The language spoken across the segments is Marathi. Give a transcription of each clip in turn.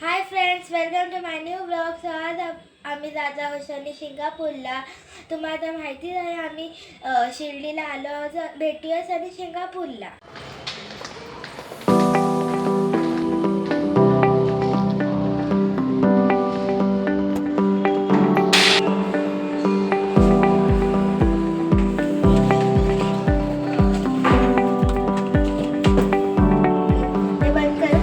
High friends, welcome to my new blog. So आज आम्ही जात आहोत शनी शिंगापूरला. तुम्हाला तर माहितीच आहे आम्ही शिर्डीला आलो आहोत. भेटूया शनी शिंगापूरला. हे बंद कर.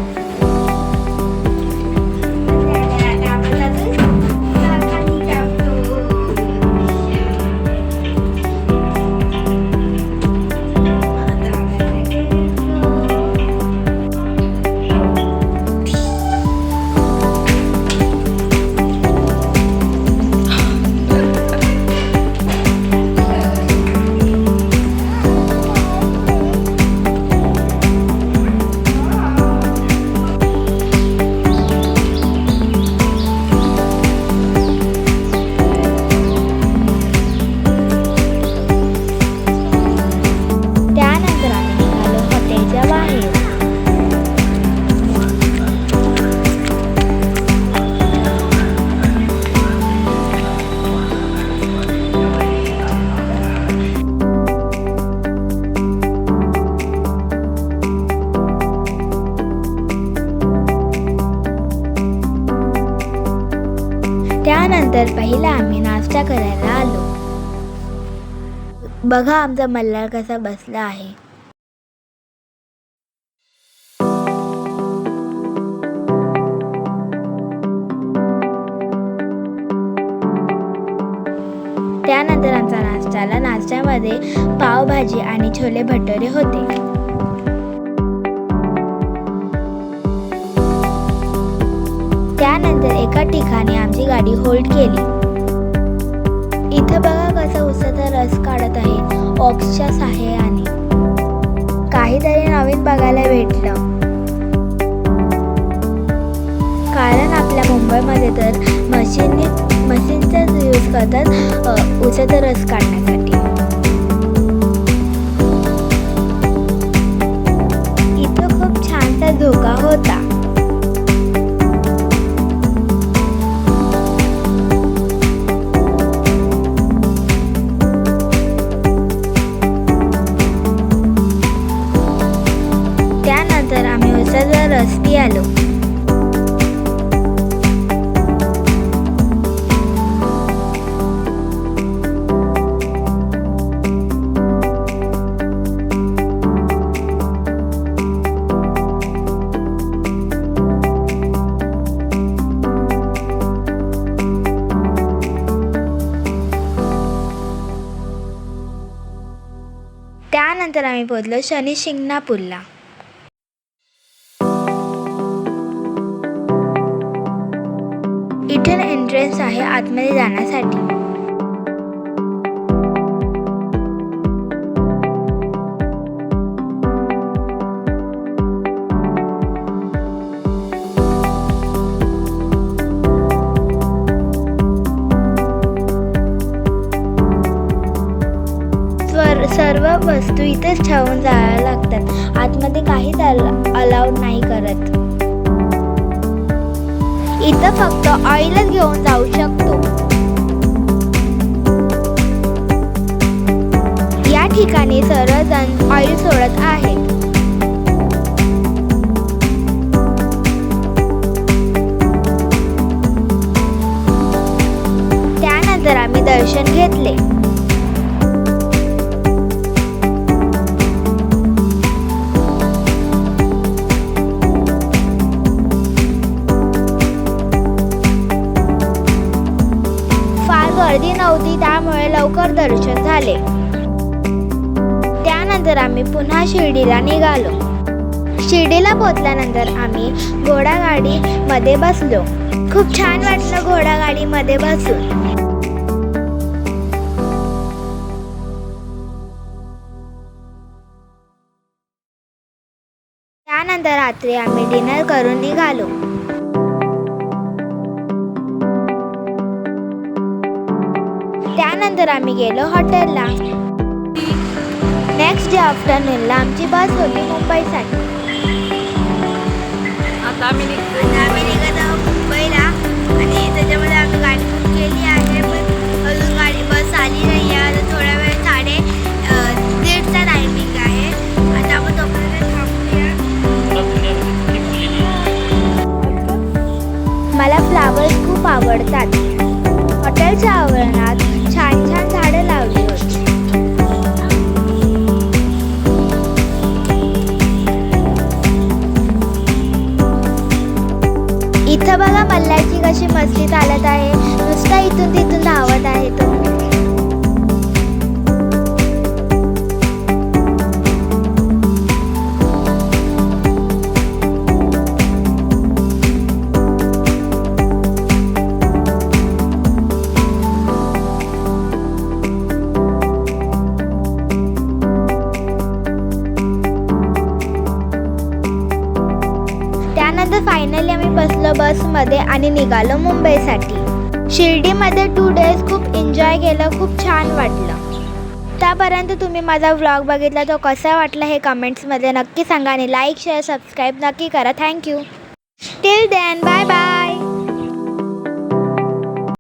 त्यानंतर पहिला आम्ही नाश्ता करायला आलो. बघा आमचा मल्हार कसा बसला आहे. त्यानंतर आमचा नाश्त्यामध्ये पावभाजी आणि छोले भटुरे होते. त्यानंतर एका ठिकाणी आमची गाडी होल्ड केली. इथं बघा कसा उसाचा रस काढत आहे ऑक्सच्या साहाय्याने. काहीतरी नवीन बघायला भेटलं, कारण आपल्या मुंबईमध्ये तर मशीनचा यूज करतात उसाचा रस काढण्यासाठी. इथं खूप छानसा झोका होता. त्यानंतर आम्ही उसाचा रस पियालो. त्यानंतर आम्ही पोहोचलो शनी शिंगणापूरला. इथे एंट्रन्स आहे आतमध्ये जाण्यासाठी. सर्व वस्तू इथेच ठेवून जायला लागतात. आतमध्ये काहीच अलाउड नाही करत. इथं फक्त ऑइलच घेऊन जाऊ शकतो. या ठिकाणी सर्वजण ऑइल सोडत आहेत. त्यानंतर आम्ही दर्शन घेतले. गर्दी नव्हती, त्यामुळे लवकर दर्शन झाले. त्यानंतर आम्ही पुन्हा शिर्डीला निघालो. शिर्डीला पोहोचल्यानंतर आम्ही घोडागाडीमध्ये बसलो. खूप छान वाटलं घोडागाडीमध्ये बसून. त्यानंतर रात्री आम्ही डिनर करून निघालो. त्यानंतर आम्ही गेलो हॉटेलला. नेक्स्ट डे आफ्टरनूनला आमची बस होती मुंबईसाठी. आता आम्ही निघतो. गेली आहे, पण अजून बस आली नाही आहे. आता थोड्या वेळ 1:30चा टायमिंग आहे. आता आपण तोपर्यंत थांबूया. मला फ्लावर्स खूप आवडतात. हॉटेलच्या आवरणात छान छान झाडं लावली होती. इथं बघा मल्हारची कशी मस्ती चालत आहे. नुसता इथून तिथून धावत आहे तो. त्यानंतर फायनली आम्ही बसलो बसमध्ये आणि निघालो मुंबईसाठी. शिर्डीमध्ये 2 days खूप एन्जॉय केलं, खूप छान वाटलं. त्यापर्यंत तुम्ही माझा व्लॉग बघितला तो कसा वाटला हे कमेंट्समध्ये नक्की सांगा आणि लाईक शेअर सबस्क्राईब नक्की करा. Thank you. Till then bye bye.